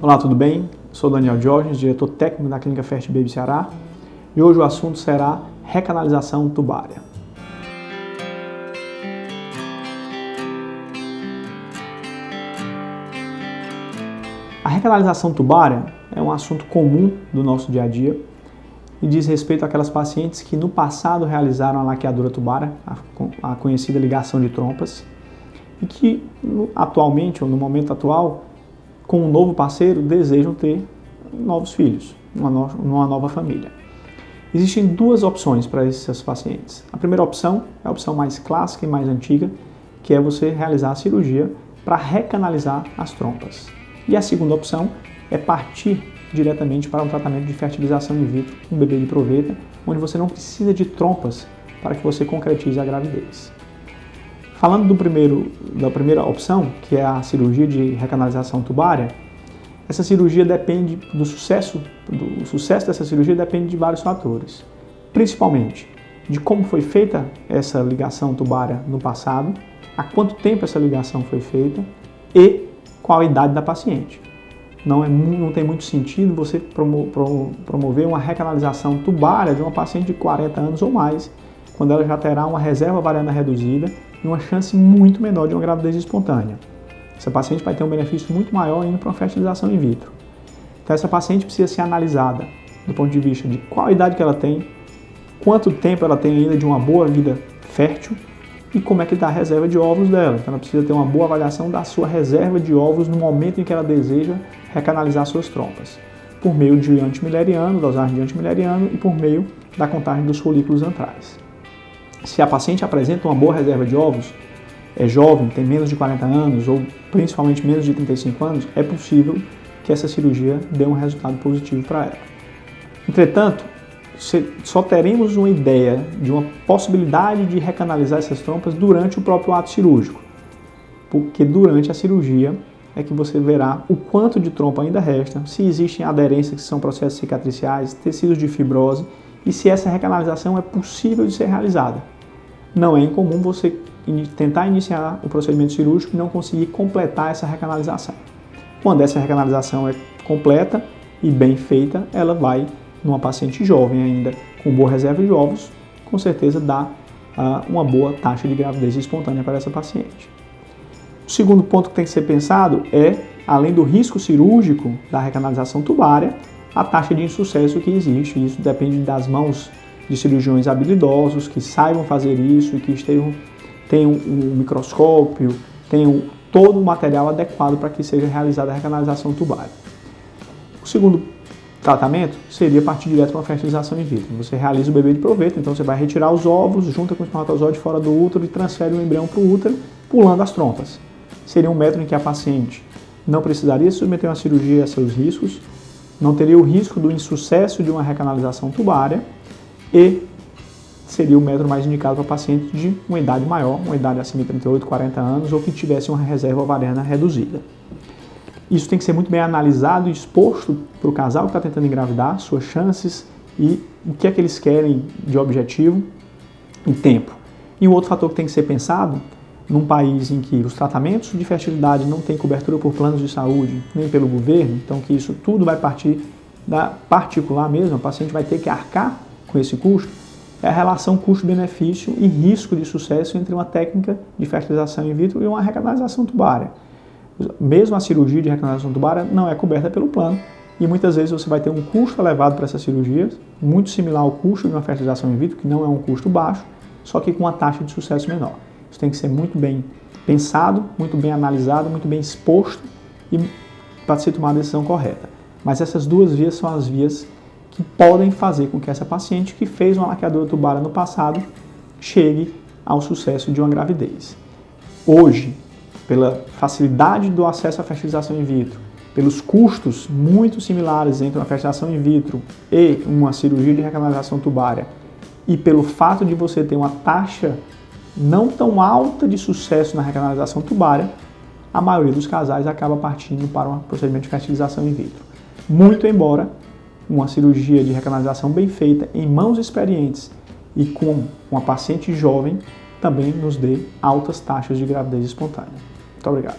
Olá, tudo bem? Sou Daniel Diógenes, diretor técnico da Clínica First Baby Ceará, e hoje o assunto será recanalização tubária. A recanalização tubária é um assunto comum do nosso dia a dia e diz respeito àquelas pacientes que no passado realizaram a laqueadura tubária, a conhecida ligação de trompas, e que atualmente, ou no momento atual, com um novo parceiro, desejam ter novos filhos, uma nova família. Existem duas opções para esses pacientes. A primeira opção é a opção mais clássica e mais antiga, que é você realizar a cirurgia para recanalizar as trompas. E a segunda opção é partir diretamente para um tratamento de fertilização in vitro, um bebê de proveta, onde você não precisa de trompas para que você concretize a gravidez. Falando da primeira opção, que é a cirurgia de recanalização tubária, essa cirurgia depende do sucesso dessa cirurgia depende de vários fatores, principalmente de como foi feita essa ligação tubária no passado, há quanto tempo essa ligação foi feita e qual a idade da paciente. Não tem muito sentido você promover uma recanalização tubária de uma paciente de 40 anos ou mais, quando ela já terá uma reserva ovariana reduzida e uma chance muito menor de uma gravidez espontânea. Essa paciente vai ter um benefício muito maior indo para uma fertilização in vitro. Então essa paciente precisa ser analisada do ponto de vista de qual idade que ela tem, quanto tempo ela tem ainda de uma boa vida fértil e como é que está a reserva de óvulos dela. Então ela precisa ter uma boa avaliação da sua reserva de óvulos no momento em que ela deseja recanalizar suas trompas, por meio de antimileriano, dosagem de antimileriano e por meio da contagem dos folículos antrais. Se a paciente apresenta uma boa reserva de óvulos, é jovem, tem menos de 40 anos ou principalmente menos de 35 anos, é possível que essa cirurgia dê um resultado positivo para ela. Entretanto, só teremos uma ideia de uma possibilidade de recanalizar essas trompas durante o próprio ato cirúrgico, porque durante a cirurgia é que você verá o quanto de trompa ainda resta, se existem aderências que são processos cicatriciais, tecidos de fibrose e se essa recanalização é possível de ser realizada. Não é incomum você tentar iniciar o procedimento cirúrgico e não conseguir completar essa recanalização. Quando essa recanalização é completa e bem feita, ela vai, numa paciente jovem ainda, com boa reserva de óvulos, com certeza dá uma boa taxa de gravidez espontânea para essa paciente. O segundo ponto que tem que ser pensado é, além do risco cirúrgico da recanalização tubária, a taxa de insucesso que existe. Isso depende das mãos de cirurgiões habilidosos, que saibam fazer isso e que tenham um microscópio, tenham todo o material adequado para que seja realizada a recanalização tubária. O segundo tratamento seria partir direto para uma fertilização in vitro. Você realiza o bebê de proveta, então você vai retirar os óvulos, junta com o espermatozoide fora do útero e transfere o embrião para o útero, pulando as trompas. Seria um método em que a paciente não precisaria submeter uma cirurgia a seus riscos, não teria o risco do insucesso de uma recanalização tubária e seria o método mais indicado para pacientes de uma idade maior, uma idade acima de 38, 40 anos ou que tivesse uma reserva ovariana reduzida. Isso tem que ser muito bem analisado e exposto para o casal que está tentando engravidar, suas chances e o que é que eles querem de objetivo e tempo. E um outro fator que tem que ser pensado, num país em que os tratamentos de fertilidade não têm cobertura por planos de saúde, nem pelo governo, então que isso tudo vai partir da particular mesmo, a paciente vai ter que arcar com esse custo, é a relação custo-benefício e risco de sucesso entre uma técnica de fertilização in vitro e uma recanalização tubária. Mesmo a cirurgia de recanalização tubária não é coberta pelo plano e muitas vezes você vai ter um custo elevado para essas cirurgias, muito similar ao custo de uma fertilização in vitro, que não é um custo baixo, só que com uma taxa de sucesso menor. Isso tem que ser muito bem pensado, muito bem analisado, muito bem exposto e para se tomar a decisão correta. Mas essas duas vias são as vias que podem fazer com que essa paciente que fez uma laqueadura tubária no passado chegue ao sucesso de uma gravidez. Hoje, pela facilidade do acesso à fertilização in vitro, pelos custos muito similares entre uma fertilização in vitro e uma cirurgia de recanalização tubária, e pelo fato de você ter uma taxa não tão alta de sucesso na recanalização tubária, a maioria dos casais acaba partindo para um procedimento de fertilização in vitro. Muito embora uma cirurgia de recanalização bem feita em mãos experientes e com uma paciente jovem também nos dê altas taxas de gravidez espontânea. Muito obrigado.